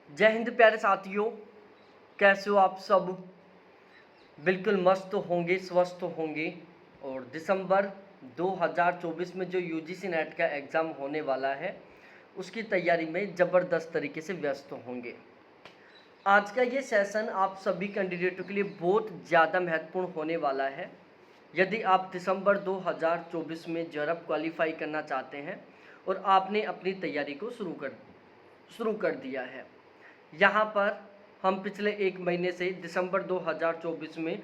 जय हिंद प्यारे साथियों, कैसे हो आप सब। बिल्कुल मस्त होंगे, स्वस्थ होंगे। और दिसंबर 2024 में जो यूजीसी नेट का एग्ज़ाम होने वाला है उसकी तैयारी में ज़बरदस्त तरीके से व्यस्त होंगे। आज का ये सेशन आप सभी कैंडिडेटों के लिए बहुत ज़्यादा महत्वपूर्ण होने वाला है। यदि आप दिसंबर 2024 में जरब क्वालिफाई करना चाहते हैं और आपने अपनी तैयारी को शुरू कर दिया है, यहाँ पर हम पिछले एक महीने से दिसंबर 2024 में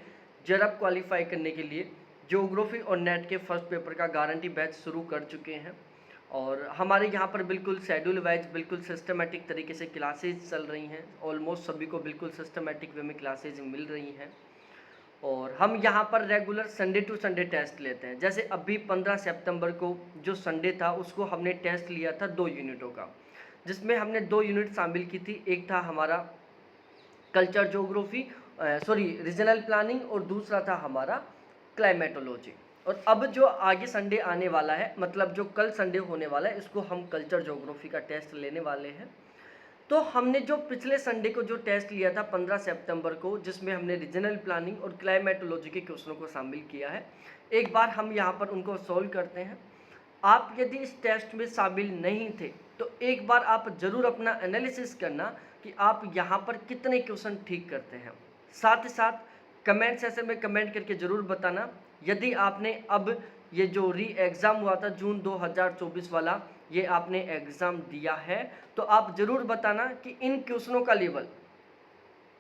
जरब क्वालिफाई करने के लिए ज्योग्राफी और नेट के फर्स्ट पेपर का गारंटी बैच शुरू कर चुके हैं। और हमारे यहाँ पर बिल्कुल शेड्यूल वाइज बिल्कुल सिस्टमेटिक तरीके से क्लासेज चल रही हैं। ऑलमोस्ट सभी को बिल्कुल सिस्टमेटिक वे में क्लासेज मिल रही हैं। और हम यहाँ पर regular Sunday to Sunday test लेते हैं। जैसे अभी 15 सितंबर को जो संडे था उसको हमने टेस्ट लिया था 2 यूनिटों का, जिसमें हमने 2 यूनिट शामिल की थी। एक था हमारा कल्चर ज्योग्राफी रीजनल प्लानिंग, और दूसरा था हमारा क्लाइमेटोलॉजी। और अब जो आगे संडे आने वाला है, मतलब जो कल संडे होने वाला है, इसको हम कल्चर ज्योग्राफी का टेस्ट लेने वाले हैं। तो हमने जो पिछले संडे को जो टेस्ट लिया था 15 सितंबर को, जिसमें हमने रीजनल प्लानिंग और क्लाइमेटोलॉजी के क्वेश्चनों को शामिल किया है, एक बार हम यहाँ पर उनको सॉल्व करते हैं। आप यदि इस टेस्ट में शामिल नहीं थे तो एक बार आप ज़रूर अपना एनालिसिस करना कि आप यहाँ पर कितने क्वेश्चन ठीक करते हैं। साथ ही साथ कमेंट सेक्शन में कमेंट करके ज़रूर बताना यदि आपने अब ये जो री एग्ज़ाम हुआ था जून 2024 वाला, ये आपने एग्ज़ाम दिया है, तो आप ज़रूर बताना कि इन क्वेश्चनों का लेवल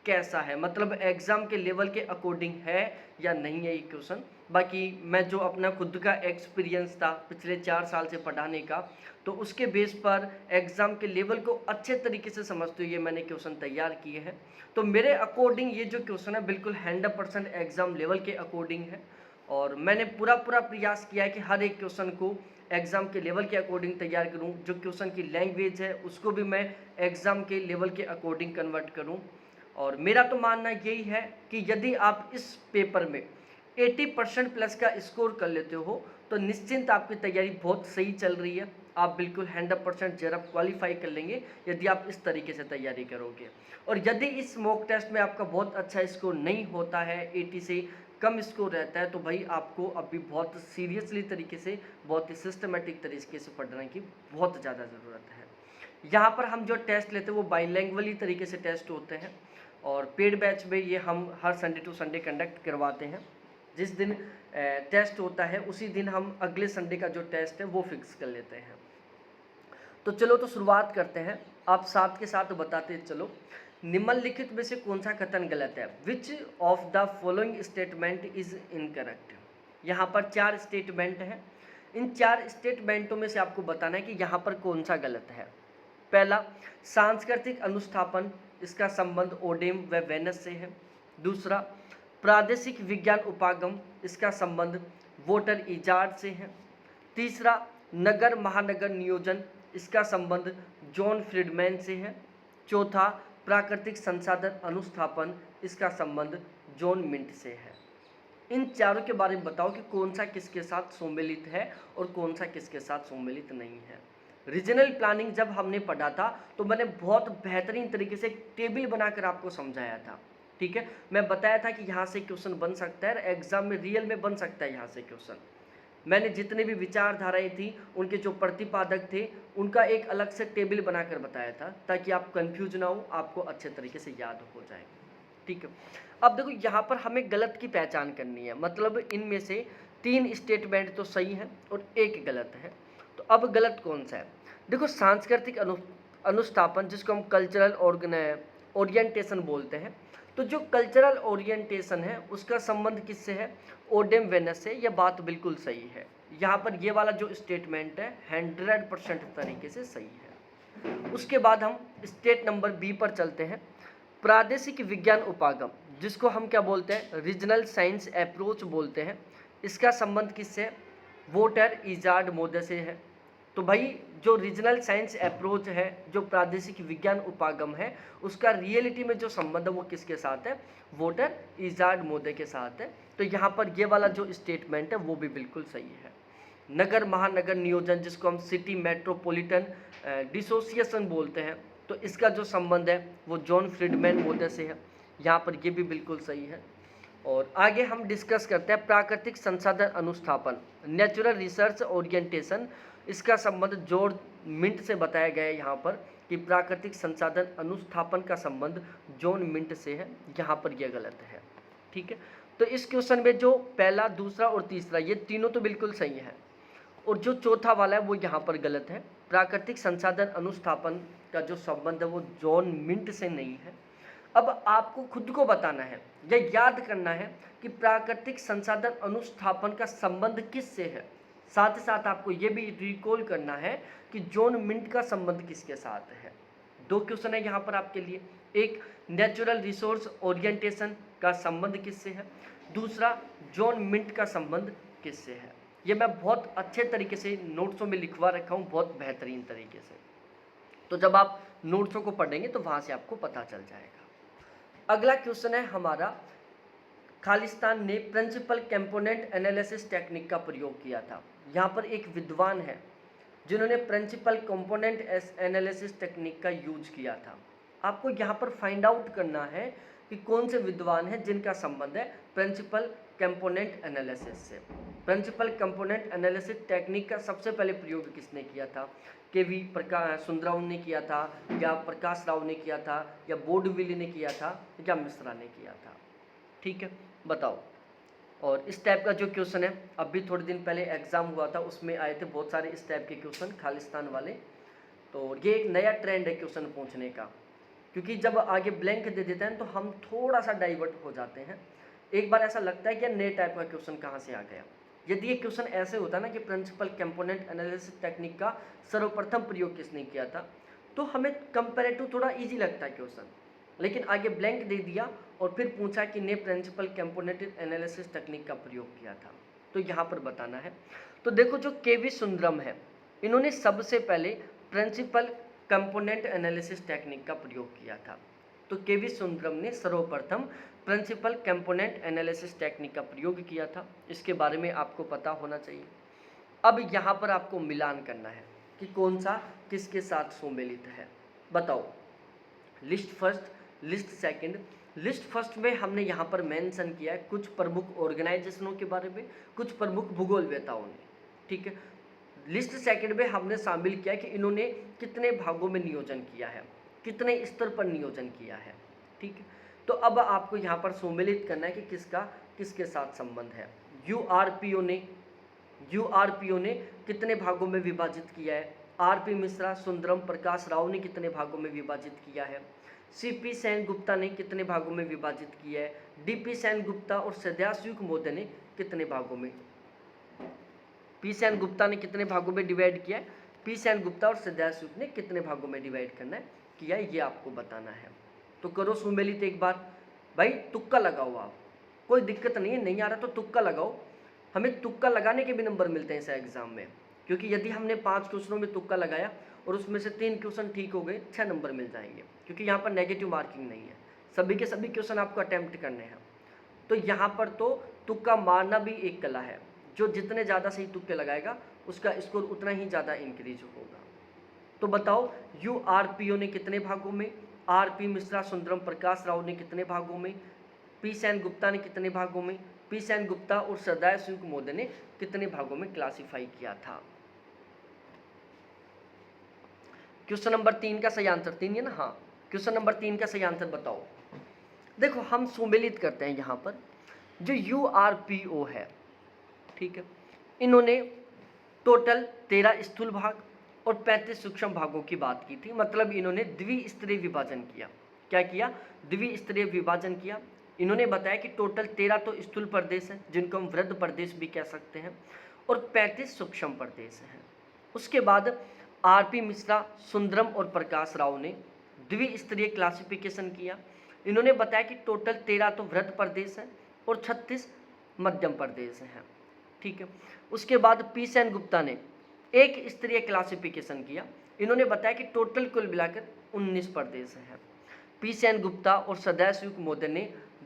कैसा है, मतलब एग्ज़ाम के लेवल के अकॉर्डिंग है या नहीं है ये क्वेश्चन। बाकी मैं जो अपना खुद का एक्सपीरियंस था पिछले 4 साल से पढ़ाने का, तो उसके बेस पर एग्ज़ाम के लेवल को अच्छे तरीके से समझते हुए मैंने क्वेश्चन तैयार किए हैं। तो मेरे अकॉर्डिंग ये जो क्वेश्चन है बिल्कुल 100% एग्ज़ाम लेवल के अकॉर्डिंग है। और मैंने पूरा प्रयास किया है कि हर एक क्वेश्चन को एग्ज़ाम के लेवल के अकॉर्डिंग तैयार करूं। जो क्वेश्चन की लैंग्वेज है उसको भी मैं एग्ज़ाम के लेवल के अकॉर्डिंग कन्वर्ट करूं। और मेरा तो मानना यही है कि यदि आप इस पेपर में 80% प्लस का स्कोर कर लेते हो तो निश्चिंत आपकी तैयारी बहुत सही चल रही है। आप बिल्कुल 100% जरब क्वालिफाई कर लेंगे यदि आप इस तरीके से तैयारी करोगे। और यदि इस मॉक टेस्ट में आपका बहुत अच्छा स्कोर नहीं होता है, 80 से कम स्कोर रहता है, तो भाई आपको अभी बहुत सीरियसली तरीके से, बहुत ही सिस्टमेटिक तरीके से पढ़ने की बहुत ज़्यादा ज़रूरत है। यहाँ पर हम जो टेस्ट लेते हैं वो बाईलैंग्वेजली तरीके से टेस्ट होते हैं। और पेड बैच में ये हम हर संडे टू संडे कंडक्ट करवाते हैं। जिस दिन टेस्ट होता है उसी दिन हम अगले संडे का जो टेस्ट है वो फिक्स कर लेते हैं। तो चलो तो शुरुआत करते हैं। आप साथ के साथ बताते चलो, निम्नलिखित में से कौन सा कथन गलत है। Which of the following statement is incorrect. यहाँ पर 4 स्टेटमेंट हैं। इन 4 स्टेटमेंटों में से आपको बताना है कि यहाँ पर कौन सा गलत है। पहला, सांस्कृतिक अनुष्ठापन, इसका संबंध ओडेम व वेनस से है। दूसरा, प्रादेशिक विज्ञान उपागम, इसका संबंध वोटर इजार्ड से है। तीसरा, नगर महानगर नियोजन, इसका संबंध जॉन फ्रीडमैन से है। चौथा, प्राकृतिक संसाधन अनुस्थापन, इसका संबंध जॉन मिंट से है। इन चारों के बारे में बताओ कि कौन सा किसके साथ सम्मिलित है और कौन सा किसके साथ सम्मिलित नहीं है। रीजनल प्लानिंग जब हमने पढ़ा था तो मैंने बहुत बेहतरीन तरीके से एक टेबल बनाकर आपको समझाया था। ठीक है, मैं बताया था कि यहाँ से क्वेश्चन बन सकता है, एग्जाम में रियल में बन सकता है यहाँ से क्वेश्चन। मैंने जितने भी विचारधाराएं थी, उनके जो प्रतिपादक थे, उनका एक अलग से टेबल बनाकर बताया था ताकि आप कंफ्यूज ना हो, आपको अच्छे तरीके से याद हो जाए। ठीक है, अब देखो यहाँ पर हमें गलत की पहचान करनी है, मतलब इनमें से 3 स्टेटमेंट तो सही है और एक गलत है। तो अब गलत कौन सा है। देखो, सांस्कृतिक अनुस्थापन, जिसको हम कल्चरल ओरिएंटेशन बोलते हैं, तो जो कल्चरल ओरिएंटेशन है उसका संबंध किससे है, ओडेम वेनस से। यह बात बिल्कुल सही है। यहाँ पर ये वाला जो स्टेटमेंट है 100% तरीके से सही है। उसके बाद हम स्टेट नंबर बी पर चलते हैं। प्रादेशिक विज्ञान उपागम, जिसको हम क्या बोलते हैं, रीजनल साइंस अप्रोच बोलते हैं, इसका संबंध किससे, वोटर इजार्ड मोदे से है। तो भाई जो रीजनल साइंस अप्रोच है, जो प्रादेशिक विज्ञान उपागम है, उसका रियलिटी में जो संबंध है वो किसके साथ है, वोटर इजार्ड मोदे के साथ है। तो यहाँ पर ये वाला जो स्टेटमेंट है वो भी बिल्कुल सही है। नगर महानगर नियोजन, जिसको हम सिटी मेट्रोपॉलिटन डिसोसिएशन बोलते हैं, तो इसका जो संबंध है वो जॉन फ्रीडमैन महोदय से है, यहाँ पर ये भी बिल्कुल सही है। और आगे हम डिस्कस करते हैं प्राकृतिक संसाधन अनुस्थापन, नेचुरल रिसर्च ओरिएंटेशन। इसका संबंध जॉर्ज मिंट से बताया गया है यहाँ पर कि प्राकृतिक संसाधन अनुस्थापन का संबंध जॉन मिंट से है, यहाँ पर यह गलत है। ठीक है, तो इस क्वेश्चन में जो पहला, दूसरा और तीसरा ये तीनों तो बिल्कुल सही है, और जो चौथा वाला है वो यहाँ पर गलत है। प्राकृतिक संसाधन अनुस्थापन का जो संबंध है वो जॉन मिंट से नहीं है। अब आपको खुद को बताना है या याद करना है कि प्राकृतिक संसाधन अनुस्थापन का संबंध किससे है। साथ ही साथ आपको ये भी रिकॉल करना है कि जॉन मिंट का संबंध किसके साथ है। दो क्वेश्चन है यहाँ पर आपके लिए, एक नेचुरल रिसोर्स ओरिएंटेशन का संबंध किससे है, दूसरा जॉन मिंट का संबंध किससे है। ये मैं बहुत अच्छे तरीके से नोट्सों में लिखवा रखा हूँ, बहुत बेहतरीन तरीके से, तो जब आप नोट्सों को पढ़ेंगे तो वहाँ से आपको पता चल जाएगा। अगला क्वेश्चन है हमारा, खालिस्तान ने प्रिंसिपल कंपोनेंट एनालिसिस टेक्निक का प्रयोग किया था। यहाँ पर एक विद्वान है जिन्होंने प्रिंसिपल कंपोनेंट एनालिसिस टेक्निक का यूज किया था। आपको यहाँ पर फाइंड आउट करना है कि कौन से विद्वान हैं जिनका संबंध है प्रिंसिपल कंपोनेंट एनालिसिस से। प्रिंसिपल कंपोनेंट एनालिसिस टेक्निक का सबसे पहले प्रयोग किसने किया था, के.वी. सुंदराव ने किया था, या प्रकाश राव ने किया था, या बोर्डविले ने किया था, या मिश्रा ने किया था। ठीक है, बताओ। और इस टाइप का जो क्वेश्चन है, अभी थोड़े दिन पहले एग्जाम हुआ था, उसमें आए थे बहुत सारे इस टाइप के क्वेश्चन खालिस्तान वाले। तो ये एक नया ट्रेंड है क्वेश्चन पूछने का, क्योंकि जब आगे ब्लैंक दे देते हैं तो हम थोड़ा सा डाइवर्ट हो जाते हैं। एक बार ऐसा लगता है कि नए टाइप का क्वेश्चन कहाँ से आ गया। यदि ये क्वेश्चन ऐसे होता ना कि प्रिंसिपल कंपोनेंट एनालिसिस टेक्निक का सर्वप्रथम प्रयोग किसने किया था, तो हमें कंपैरेटिव थोड़ा इजी लगता है क्वेश्चन। लेकिन आगे ब्लैंक दे दिया और फिर पूछा कि ने प्रिंसिपल कंपोनेंट एनालिसिस टेक्निक का प्रयोग किया था, तो यहाँ पर बताना है। तो देखो, जो के.वी. सुंदरम है, इन्होंने सबसे पहले प्रिंसिपल कंपोनेंट एनालिसिस टेक्निक का प्रयोग किया था। तो के.वी. सुंदरम ने सर्वप्रथम प्रिंसिपल कंपोनेंट एनालिसिस टेक्निक का प्रयोग किया था, इसके बारे में आपको पता होना चाहिए। अब यहाँ पर आपको मिलान करना है कि कौन सा किसके साथ सम्मिलित है। बताओ, list first, list second. List first में हमने यहाँ पर मेंशन किया है कुछ प्रमुख ऑर्गेनाइजेशनों के बारे में, कुछ प्रमुख भूगोलवेताओं ने। ठीक है, लिस्ट सेकंड में हमने शामिल किया कि इन्होंने कितने भागों में नियोजन किया है, कितने स्तर पर नियोजन किया है। ठीक है, तो अब आपको यहाँ पर सम्मिलित करना है कि किसका किसके साथ संबंध है। यूआरपीओ ने कितने भागों में विभाजित किया है, आर.पी. मिश्रा, सुंदरम, प्रकाश राव ने कितने भागों में विभाजित किया है, सी.पी. सेनगुप्ता ने कितने भागों में विभाजित किया है, डी.पी. सेनगुप्ता और सदाशिव महोदय ने कितने भागों में, पी सेनगुप्ता ने कितने भागों में डिवाइड किया है, पी सेनगुप्ता और सदाशिव ने कितने भागों में डिवाइड करना है किया है, ये आपको बताना है। तो करो सम्मिलित एक बार। भाई तुक्का लगाओ आप, कोई दिक्कत नहीं है, नहीं आ रहा तो तुक्का लगाओ। हमें तुक्का लगाने के भी नंबर मिलते हैं इस एग्जाम में, क्योंकि यदि हमने 5 क्वेश्चनों में तुक्का लगाया और उसमें से 3 क्वेश्चन ठीक हो गए, 6 नंबर मिल जाएंगे, क्योंकि यहाँ पर नेगेटिव मार्किंग नहीं है, सभी के सभी क्वेश्चन आपको अटेम्प्ट करने हैं। तो यहाँ पर तो तुक्का मारना भी एक कला है, जो जितने ज़्यादा सही तुक्के लगाएगा उसका स्कोर उतना ही ज़्यादा इंक्रीज होगा। तो बताओ, यूआरपीओ ने कितने भागों में, आर.पी. मिश्रा, सुंदरम, प्रकाश राव ने कितने भागों में, पी सेनगुप्ता ने कितने भागों में, पी सेनगुप्ता और सदाशिव महोदय ने कितने भागों में क्लासिफाई किया था। क्वेश्चन नंबर 3 का सही आंसर 3 है ना। हाँ, क्वेश्चन नंबर 3 का सही आंसर बताओ। देखो, हम सम्मिलित करते हैं यहाँ पर जो यूआरपीओ है। ठीक है, इन्होंने टोटल 13 स्थूल भाग और 35 सूक्ष्म भागों की बात की थी, मतलब इन्होंने द्विस्तरीय विभाजन किया। क्या किया? द्विस्तरीय विभाजन किया। इन्होंने बताया कि टोटल 13 तो स्थूल प्रदेश हैं, जिनको हम वृहद प्रदेश भी कह सकते हैं, और 35 सूक्ष्म प्रदेश हैं। उसके बाद आर.पी. मिश्रा, सुंदरम और प्रकाश राव ने द्विस्तरीय क्लासिफिकेशन किया। इन्होंने बताया कि टोटल 13 तो वृहद प्रदेश हैं और 36 मध्यम प्रदेश हैं। ठीक है, उसके बाद पी सेनगुप्ता ने एक स्तरीय क्लासिफिकेशन किया। इन्होंने बताया कि टोटल कुल मिलाकर 19 प्रदेश हैं। पी सेनगुप्ता और सदाशिव महोदय ने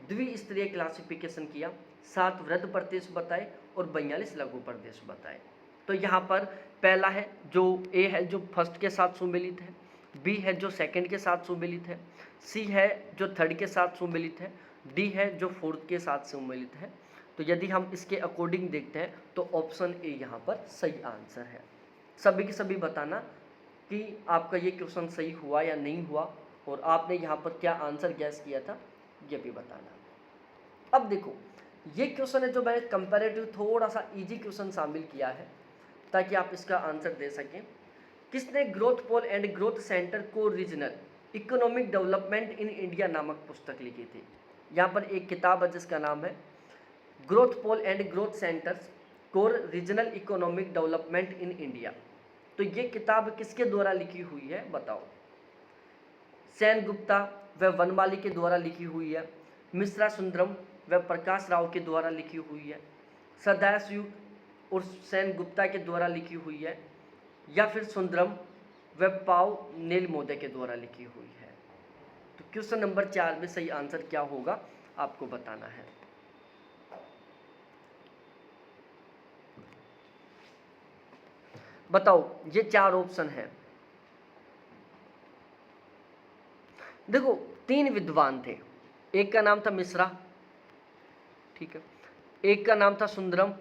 द्विस्तरीय क्लासिफिकेशन किया, 7 वृहद प्रदेश बताए और 42 लघु प्रदेश बताए। तो यहाँ पर पहला है जो ए है, जो फर्स्ट के साथ सम्मिलित है, बी है जो सेकंड के साथ सुमेलित है, सी है जो थर्ड के साथ सुमेलित है, डी है जो फोर्थ के साथ सुमेलित है। तो यदि हम इसके अकॉर्डिंग देखते हैं तो ऑप्शन ए यहाँ पर सही आंसर है। सभी के सभी बताना कि आपका ये क्वेश्चन सही हुआ या नहीं हुआ और आपने यहाँ पर क्या आंसर गैस किया था, ये भी बताना। अब देखो, ये क्वेश्चन है जो मैंने कंपैरेटिव थोड़ा सा इजी क्वेश्चन शामिल किया है ताकि आप इसका आंसर दे सकें। किसने growth pole and growth centre को regional economic development in India नामक पुस्तक लिखी थी? यहाँ पर एक किताब है जिसका नाम है growth pole and growth centers core regional economic development in India. तो ये किताब किसके द्वारा लिखी हुई है बताओ? सेन गुप्ता व वनमाली के द्वारा लिखी हुई है, मिश्रा सुंदरम व प्रकाश राव के द्वारा लिखी हुई है, सदाशिव और सेन गुप्ता के द्वारा लिखी हुई है, या फिर सुंदरम व पाव नीलमोदे के द्वारा लिखी हुई है? तो क्वेश्चन नंबर 4 में सही आंसर क्या होगा आपको बताना है। बताओ, ये 4 ऑप्शन है। देखो, 3 विद्वान थे, एक का नाम था मिश्रा, ठीक है, एक का नाम था सुंदरम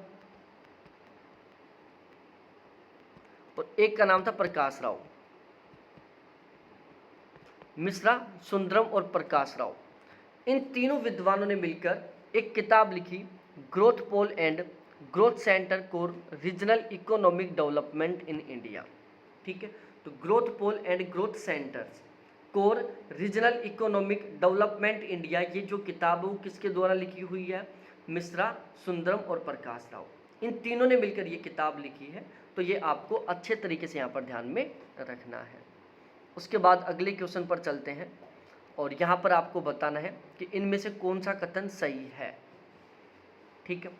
और एक का नाम था प्रकाश राव। मिश्रा, सुंदरम और प्रकाश राव, इन तीनों विद्वानों ने मिलकर एक किताब लिखी, growth pole and growth center core regional economic development in India. ठीक है, तो growth pole and growth centers core regional economic development India, ये जो किताब है वो किसके द्वारा लिखी हुई है? मिश्रा, सुंदरम और प्रकाश राव, इन तीनों ने मिलकर ये किताब लिखी है। तो ये आपको अच्छे तरीके से यहाँ पर ध्यान में रखना है। उसके बाद अगले क्वेश्चन पर चलते हैं और यहाँ पर आपको बताना है कि इनमें से कौन सा कथन सही है। ठीक है,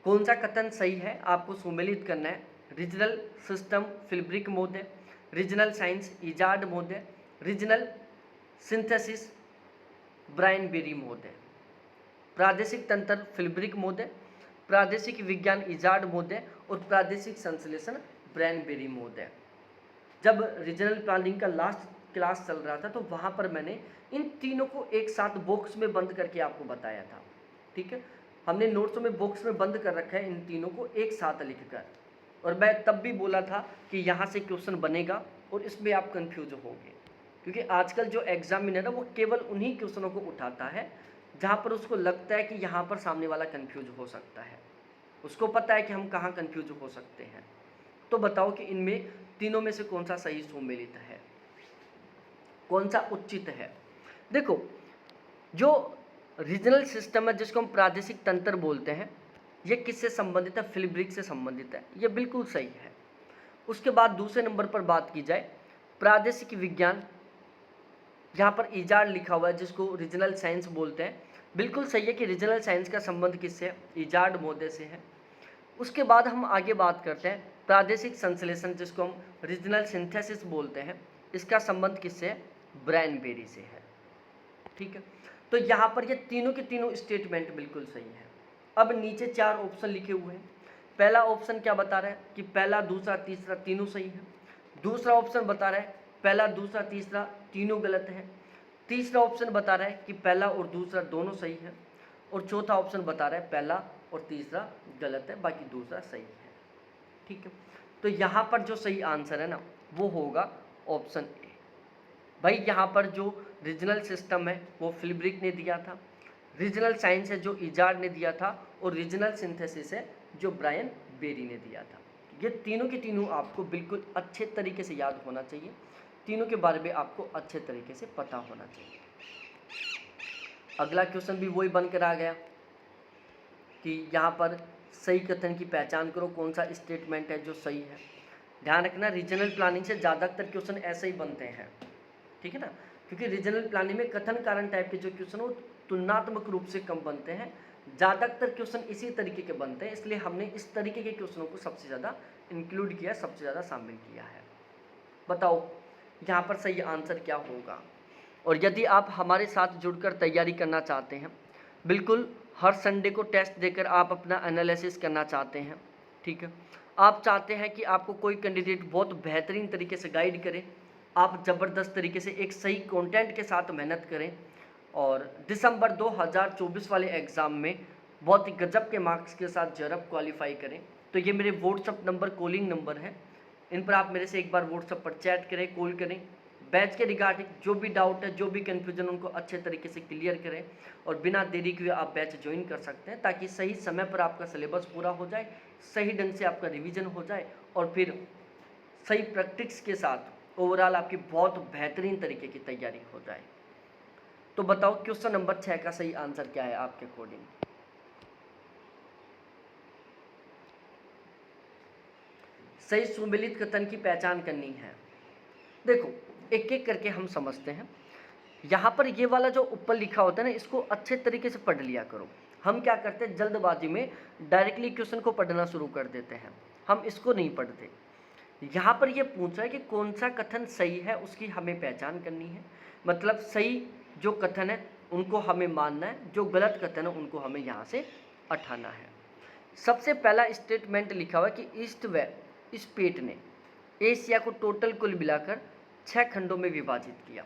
कौन सा कथन सही है आपको सुमेलित करना है। रीजनल सिस्टम फिल्ब्रिक मोदे, रीजनल साइंस इजार्ड मोदे, रीजनल सिंथेसिस ब्रायन बेरी मोदे, प्रादेशिक तंत्र फिल्ब्रिक मोदे, प्रादेशिक विज्ञान इजार्ड मोदे और प्रादेशिक संश्लेषण ब्रायन बेरी मोदे। जब रीजनल प्लानिंग का लास्ट क्लास चल रहा था तो वहाँ पर मैंने इन तीनों को एक साथ बॉक्स में बंद करके आपको बताया था। ठीक है, हमने नोट्स में बॉक्स में बंद कर रखा है इन तीनों को एक साथ लिखकर, और मैं तब भी बोला था कि यहाँ से क्वेश्चन बनेगा और इसमें आप कंफ्यूज होंगे, क्योंकि आजकल जो एग्जामिनर है वो केवल उन्हीं क्वेश्चनों को उठाता है जहाँ पर उसको लगता है कि यहाँ पर सामने वाला कंफ्यूज हो सकता है, उसको पता है कि हम कहाँ कंफ्यूज हो सकते हैं। तो बताओ कि इनमें तीनों में से कौन सा सही सुमेलित है, कौन सा उचित है। देखो, जो रीजनल सिस्टम है जिसको हम प्रादेशिक तंत्र बोलते हैं, ये किससे संबंधित है? फिल्ब्रिक से संबंधित है, ये बिल्कुल सही है। उसके बाद दूसरे नंबर पर बात की जाए प्रादेशिक विज्ञान, यहाँ पर इजार्ड लिखा हुआ है जिसको रीजनल साइंस बोलते हैं, बिल्कुल सही है कि रीजनल साइंस का संबंध किससे है? इजार्ड मोदे से है। उसके बाद हम आगे बात करते हैं प्रादेशिक संश्लेषण जिसको हम रीजनल सिंथेसिस बोलते हैं, इसका संबंध किससे है? ब्रायन बेरी से है। ठीक है, तो यहाँ पर ये तीनों के तीनों स्टेटमेंट बिल्कुल सही है। अब नीचे 4 ऑप्शन लिखे हुए हैं। पहला ऑप्शन क्या बता रहा है कि पहला, दूसरा, तीसरा तीनों सही है। दूसरा ऑप्शन बता रहा है पहला, दूसरा, तीसरा तीनों गलत है। तीसरा ऑप्शन बता रहा है कि पहला और दूसरा दोनों सही है। और चौथा ऑप्शन बता रहा है पहला और तीसरा गलत है, बाकी दूसरा सही है। ठीक है, तो यहाँ पर जो सही आंसर है ना वो होगा ऑप्शन ए। भाई यहाँ पर जो रीजनल सिस्टम है वो फिल्ब्रिक ने दिया था, रीजनल साइंस है जो इजार्ड ने दिया था, और रीजनल सिंथेसिस है जो ब्रायन बेरी ने दिया था। ये तीनों के तीनों आपको बिल्कुल अच्छे तरीके से याद होना चाहिए, तीनों के बारे में आपको अच्छे तरीके से पता होना चाहिए। अगला क्वेश्चन भी वही बनकर आ गया कि यहाँ पर सही कथन की पहचान करो, कौन सा स्टेटमेंट है जो सही है। ध्यान रखना, रीजनल प्लानिंग से ज़्यादातर क्वेश्चन ऐसे ही बनते हैं, ठीक है ना, क्योंकि रीजनल प्लानिंग में कथन कारण टाइप के जो क्वेश्चन वो तुलनात्मक रूप से कम बनते हैं, ज़्यादातर क्वेश्चन इसी तरीके के बनते हैं, इसलिए हमने इस तरीके के क्वेश्चनों को सबसे ज़्यादा इंक्लूड किया, सबसे ज़्यादा शामिल किया है। बताओ यहाँ पर सही आंसर क्या होगा। और यदि आप हमारे साथ जुड़कर तैयारी करना चाहते हैं, बिल्कुल हर संडे को टेस्ट देकर आप अपना एनालिसिस करना चाहते हैं, ठीक है, आप चाहते हैं कि आपको कोई कैंडिडेट बहुत बेहतरीन तरीके से गाइड करे, आप ज़बरदस्त तरीके से एक सही कंटेंट के साथ मेहनत करें और दिसंबर 2024 वाले एग्ज़ाम में बहुत ही गजब के मार्क्स के साथ जरब क्वालिफाई करें। तो ये मेरे व्हाट्सअप नंबर, कॉलिंग नंबर है, इन पर आप मेरे से एक बार व्हाट्सअप पर चैट करें, कॉल करें। बैच के रिगार्डिंग जो भी डाउट है, जो भी कन्फ्यूजन, उनको अच्छे तरीके से क्लियर करें और बिना देरी किए आप बैच ज्वाइन कर सकते हैं, ताकि सही समय पर आपका सिलेबस पूरा हो जाए, सही ढंग से आपका रिवीजन हो जाए और फिर सही प्रैक्टिस के साथ ओवरऑल आपकी बहुत बेहतरीन तरीके की तैयारी हो जाए। तो बताओ क्वेश्चन नंबर 6 का सही आंसर क्या है आपके अकॉर्डिंग? सही सुमेलित कथन की पहचान करनी है। देखो एक एक करके हम समझते हैं। यहाँ पर ये वाला जो ऊपर लिखा होता है ना, इसको अच्छे तरीके से पढ़ लिया करो। हम क्या करते हैं, जल्दबाजी में डायरेक्टली क्वेश्चन को पढ़ना शुरू कर देते हैं, हम इसको नहीं पढ़ते। यहाँ पर ये पूछा है कि कौन सा कथन सही है, उसकी हमें पहचान करनी है। मतलब सही जो कथन है उनको हमें मानना है, जो गलत कथन है उनको हमें यहाँ से हटाना है। सबसे पहला स्टेटमेंट लिखा हुआ है कि ईस्ट व स्पेट ने एशिया को टोटल कुल मिलाकर 6 खंडों में विभाजित किया।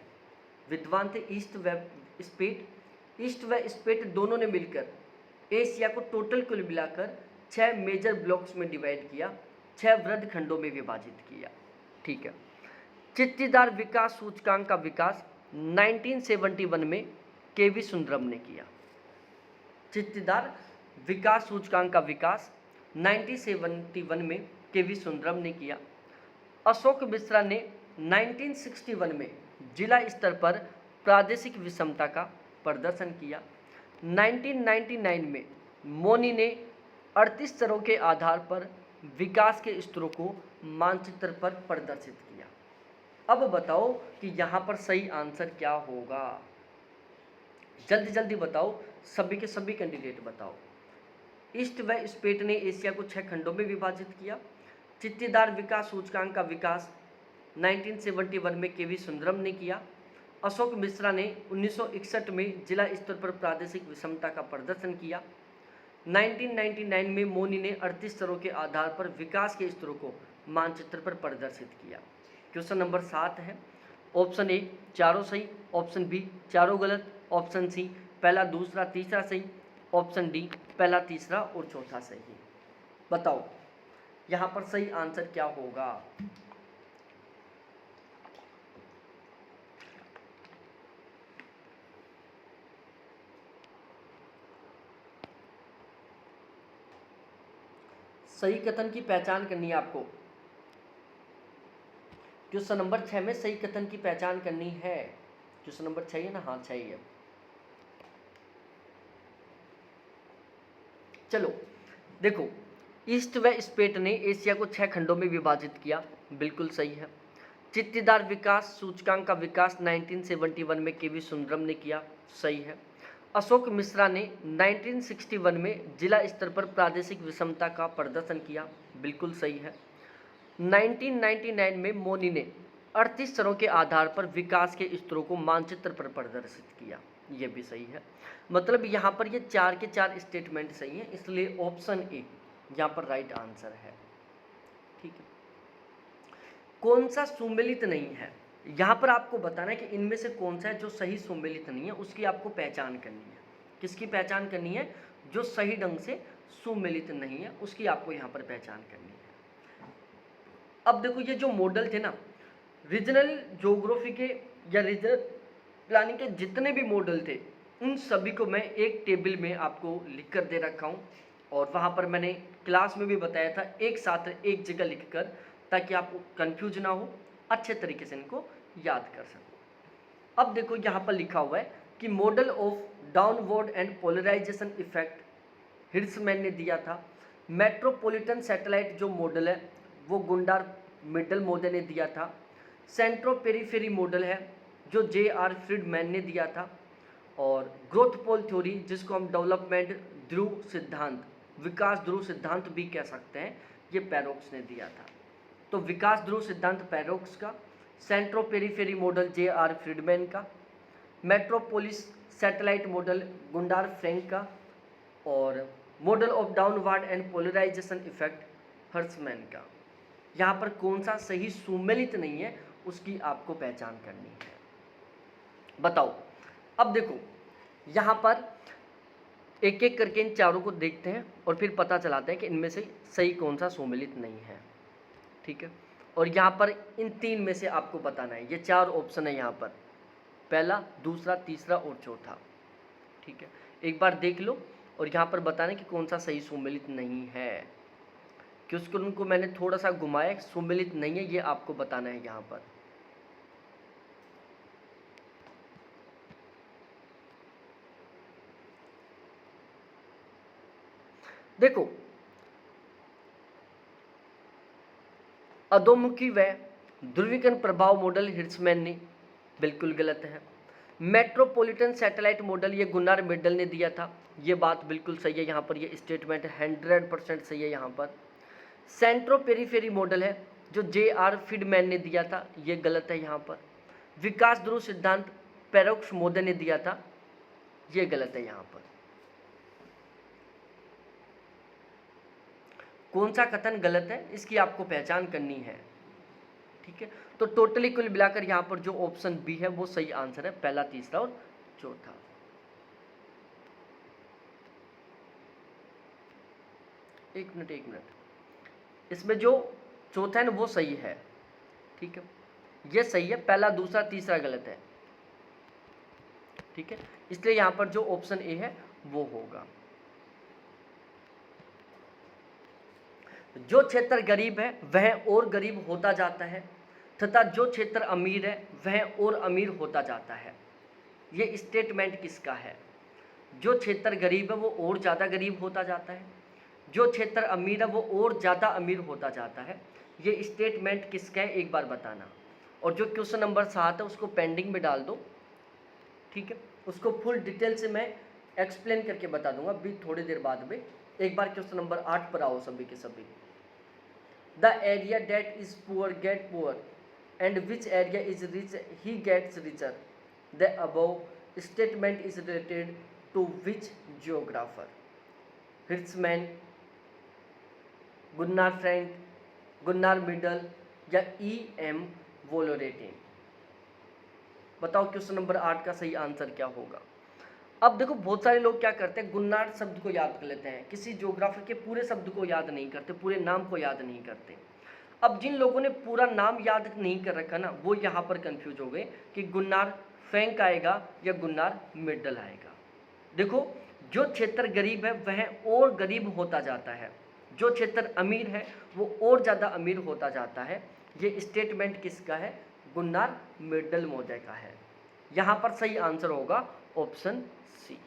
विद्वान थे ईस्ट व स्पेट। ईस्ट व स्पेट दोनों ने मिलकर एशिया को टोटल कुल मिलाकर 6 मेजर ब्लॉक्स में डिवाइड किया, 6 वृहद खंडों में विभाजित किया। ठीक है। चित्तीदार विकास सूचकांक का विकास 1971 में केवी सुंदरम ने किया। चित्तीदार विकास सूचकांक का विकास 1971 में केवी सुंदरम ने किया। अशोक मिश्रा ने 1961 में जिला स्तर पर प्रादेशिक विषमता का प्रदर्शन किया। 1999 में मोनी ने 38 स्तरों के आधार पर विकास के स्तरों को मानचित्र पर प्रदर्शित किया। अब बताओ कि यहाँ पर सही आंसर क्या होगा, जल्दी जल्दी बताओ, सभी के सभी कैंडिडेट बताओ। ईस्ट व स्पेट ने एशिया को 6 खंडों में विभाजित किया। चित्तीदार विकास सूचकांक का विकास 1971 में केवी सुंदरम ने किया। अशोक मिश्रा ने 1961 में जिला स्तर पर प्रादेशिक विषमता का प्रदर्शन किया। 1999 में मोनी ने 38 स्तरों के आधार पर विकास के स्तरों को मानचित्र पर प्रदर्शित किया। क्वेश्चन नंबर 7 है। ऑप्शन ए चारों सही, ऑप्शन बी चारों गलत, ऑप्शन सी पहला दूसरा तीसरा सही, ऑप्शन डी पहला तीसरा और चौथा सही। बताओ यहाँ पर सही आंसर क्या होगा? सही कथन की पहचान करनी है आपको। क्वेश्चन नंबर 6 में सही कथन की पहचान करनी है। क्वेश्चन नंबर 6 है ना? हाँ 6 है। चलो देखो, ईस्ट व स्पेट ने एशिया को 6 खंडों में विभाजित किया, बिल्कुल सही है। चित्तीदार विकास सूचकांक का विकास 1971 में केवी सुंदरम ने किया, सही है। अशोक मिश्रा ने 1961 में जिला स्तर पर प्रादेशिक विषमता का प्रदर्शन किया, बिल्कुल सही है। 1999 में मोनी ने 38 स्तरों के आधार पर विकास के स्तरों को मानचित्र पर प्रदर्शित किया, यह भी सही है। मतलब यहाँ पर ये 4 के 4 स्टेटमेंट सही है, इसलिए ऑप्शन ए यहाँ पर राइट आंसर है। ठीक है। कौन सा सुमेलित नहीं है, यहाँ पर आपको बताना है कि इनमें से कौन सा है जो सही सुमेलित नहीं है, उसकी आपको पहचान करनी है। किसकी पहचान करनी है? जो सही ढंग से सुमेलित नहीं है, उसकी आपको यहाँ पर पहचान करनी है। अब देखो, ये जो मॉडल थे ना, रीजनल ज्योग्राफी के या रीजनल प्लानिंग के जितने भी मॉडल थे, उन सभी को मैं एक टेबल में आपको लिख कर दे रखा हूँ, और वहाँ पर मैंने क्लास में भी बताया था, एक साथ एक जगह लिख कर, ताकि आपको कन्फ्यूज ना हो, अच्छे तरीके से इनको याद कर सको। अब देखो यहाँ पर लिखा हुआ है कि model of downward and polarisation effect Hirschman ने दिया था। मेट्रोपॉलिटन सैटेलाइट जो मॉडल है वो गुंडार मिडल मॉडल ने दिया था। सेंट्रो पेरीफेरी मॉडल है जो जे.आर. फ्रीडमैन ने दिया था। और ग्रोथ पोल थ्योरी, जिसको हम डेवलपमेंट ध्रुव सिद्धांत, विकास ध्रुव सिद्धांत भी कह सकते हैं, ये पैरोक्स ने दिया था। तो विकास ध्रुव सिद्धांत पैरोक्स का, centre periphery model J R. Friedmann का, metropolis satellite model Gunder Frank का, और model of downward and polarisation effect Hirschman का। यहाँ पर कौन सा सही सुमेलित नहीं है, उसकी आपको पहचान करनी है। बताओ, अब देखो यहाँ पर एक एक करके इन चारों को देखते हैं और फिर पता चलाते हैं कि इनमें से सही कौन सा सुमेलित नहीं है। ठीक है, और यहाँ पर इन तीन में से आपको बताना है। ये चार ऑप्शन है यहाँ पर, पहला, दूसरा, तीसरा और चौथा। ठीक है, एक बार देख लो और यहाँ पर बताना कि कौन सा सही सुमेलित नहीं है। क्योंकि उनको मैंने थोड़ा सा घुमाया, सुमेलित नहीं है ये आपको बताना है यहाँ पर। देखो, अधोमुखी व ध्रुवीकरण प्रभाव मॉडल हिर्ट्जमैन ने, बिल्कुल गलत है। मेट्रोपॉलिटन सैटेलाइट मॉडल ये गुनार मेडल ने दिया था, ये बात बिल्कुल सही है। यहाँ पर ये स्टेटमेंट 100% सही है। यहाँ पर सेंट्रो पेरीफेरी मॉडल है जो J.R. फीडमैन ने दिया था, ये गलत है। यहाँ पर विकास ध्रुव सिद्धांत पेरोक्स मोदे ने दिया था, ये गलत है। यहाँ पर कौन सा कथन गलत है इसकी आपको पहचान करनी है। ठीक है, तो टोटली कुल मिलाकर यहाँ पर जो ऑप्शन बी है वो सही आंसर है, पहला, तीसरा और चौथा। एक मिनट, इसमें जो चौथा है ना वो सही है। ठीक है, ये सही है, पहला, दूसरा, तीसरा गलत है। ठीक है, इसलिए यहाँ पर जो ऑप्शन ए है वो होगा। जो क्षेत्र गरीब है वह और गरीब होता जाता है तथा जो क्षेत्र अमीर है वह और अमीर होता जाता है। ये स्टेटमेंट किसका है? जो क्षेत्र गरीब है वो और ज़्यादा गरीब होता जाता है, जो क्षेत्र अमीर है वो और ज़्यादा अमीर होता जाता है। ये स्टेटमेंट किसका है एक बार बताना। और जो क्वेश्चन नंबर 7 है उसको पेंडिंग में डाल दो। ठीक है, उसको फुल डिटेल से मैं एक्सप्लेन करके बता दूंगा अभी थोड़ी देर बाद में। एक बार क्वेश्चन नंबर 8 पर आओ सभी के सभी। The area that is poor get poor and which area is rich he gets richer. The above statement is related to which geographer? Hirschman, Gunnar Frank, Gunnar Myrdal या E.M. वोलोरेटिन? बताओ question number 8 का सही answer क्या होगा। अब देखो, बहुत सारे लोग क्या करते हैं, गुन्नार शब्द को याद कर लेते हैं, किसी ज्योग्राफर के पूरे शब्द को याद नहीं करते, पूरे नाम को याद नहीं करते। अब जिन लोगों ने पूरा नाम याद नहीं कर रखा ना, वो यहाँ पर कंफ्यूज हो गए कि गुन्नार फ्रैंक आएगा या गुन्नार मिडल आएगा। देखो, जो क्षेत्र गरीब है वह और गरीब होता जाता है, जो क्षेत्र अमीर है वो और ज़्यादा अमीर होता जाता है। ये स्टेटमेंट किसका है? गुन्नार मिडल महोदय का है। यहाँ पर सही आंसर होगा ऑप्शन सी।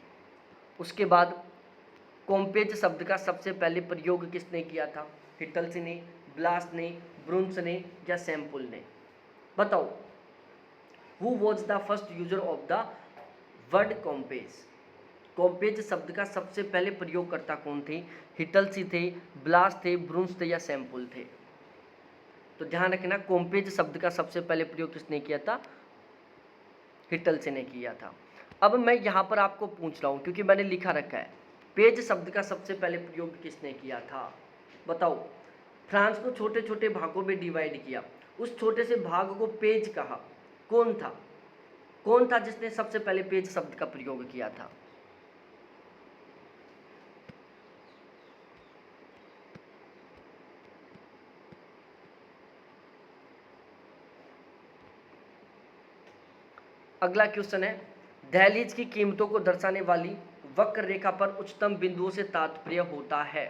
उसके बाद कॉम्पेज शब्द का सबसे पहले प्रयोग किसने किया था? हिटल्स ने, ब्लास ने, ब्रुन्स ने या सैम्पुल ने? बताओ, who was the first user of the word compage? Compage शब्द का सबसे पहले प्रयोगकर्ता कौन थे? हिटल्स थे, ब्लास थे, ब्रुन्स थे या सैम्पुल थे? तो ध्यान रखना, कॉम्पेज शब्द का सबसे पहले प्रयोग किसने किया था? हिटल्स ने किया था। अब मैं यहाँ पर आपको पूछ रहा हूँ, क्योंकि मैंने लिखा रखा है, पेज शब्द का सबसे पहले प्रयोग किसने किया था? बताओ। फ्रांस को छोटे छोटे भागों में डिवाइड किया, उस छोटे से भाग को पेज कहा, कौन था? कौन था जिसने सबसे पहले पेज शब्द का प्रयोग किया था? अगला क्वेश्चन है, दहलीज की कीमतों को दर्शाने वाली वक्र रेखा पर उच्चतम बिंदुओं से तात्पर्य होता है।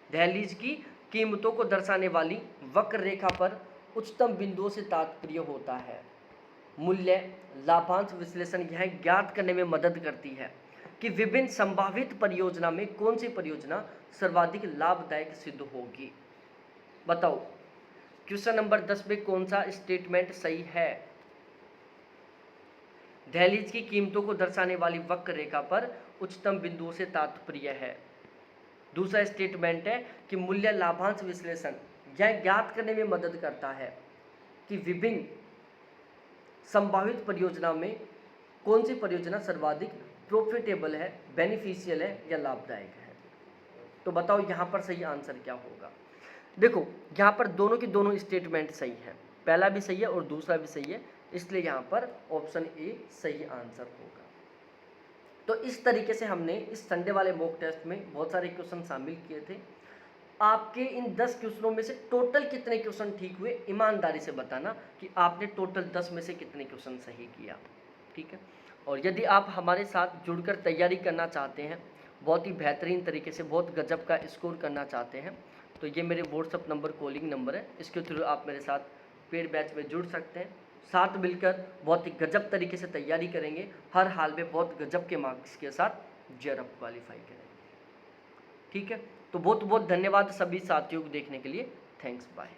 दहलीज की कीमतों को दर्शाने वाली वक्र रेखा पर उच्चतम बिंदुओं से तात्पर्य होता है। मूल्य लाभांश विश्लेषण यह ज्ञात करने में मदद करती है कि विभिन्न संभावित परियोजना में कौन सी परियोजना सर्वाधिक लाभदायक सिद्ध होगी। बताओ, क्वेश्चन नंबर 10 में कौन सा स्टेटमेंट सही है? दहलीज की कीमतों को दर्शाने वाली वक्र रेखा पर उच्चतम बिंदुओं से तात्पर्य है। दूसरा स्टेटमेंट है कि मूल्य लाभांश विश्लेषण यह ज्ञात करने में मदद करता है कि विभिन्न संभावित परियोजना में कौन सी परियोजना सर्वाधिक प्रॉफिटेबल है, बेनिफिशियल है या लाभदायक है। तो बताओ यहाँ पर सही आंसर क्या होगा। देखो, यहाँ पर दोनों की दोनों स्टेटमेंट सही है। पहला भी सही है और दूसरा भी सही है, इसलिए यहाँ पर ऑप्शन ए सही आंसर होगा। तो इस तरीके से हमने इस संडे वाले मॉक टेस्ट में बहुत सारे क्वेश्चन शामिल किए थे। आपके इन 10 क्वेश्चनों में से टोटल कितने क्वेश्चन ठीक हुए, ईमानदारी से बताना कि आपने टोटल 10 में से कितने क्वेश्चन सही किया, ठीक है। और यदि आप हमारे साथ जुड़कर तैयारी करना चाहते हैं, बहुत ही बेहतरीन तरीके से बहुत गजब का स्कोर करना चाहते हैं, तो ये मेरे व्हाट्सअप नंबर, कॉलिंग नंबर है, इसके थ्रू आप मेरे साथ पेड बैच में जुड़ सकते हैं। साथ मिलकर बहुत ही गजब तरीके से तैयारी करेंगे, हर हाल में बहुत गजब के मार्क्स के साथ जेआरएफ क्वालिफाई करेंगे, ठीक है। तो बहुत बहुत धन्यवाद सभी साथियों को देखने के लिए। Thanks, bye.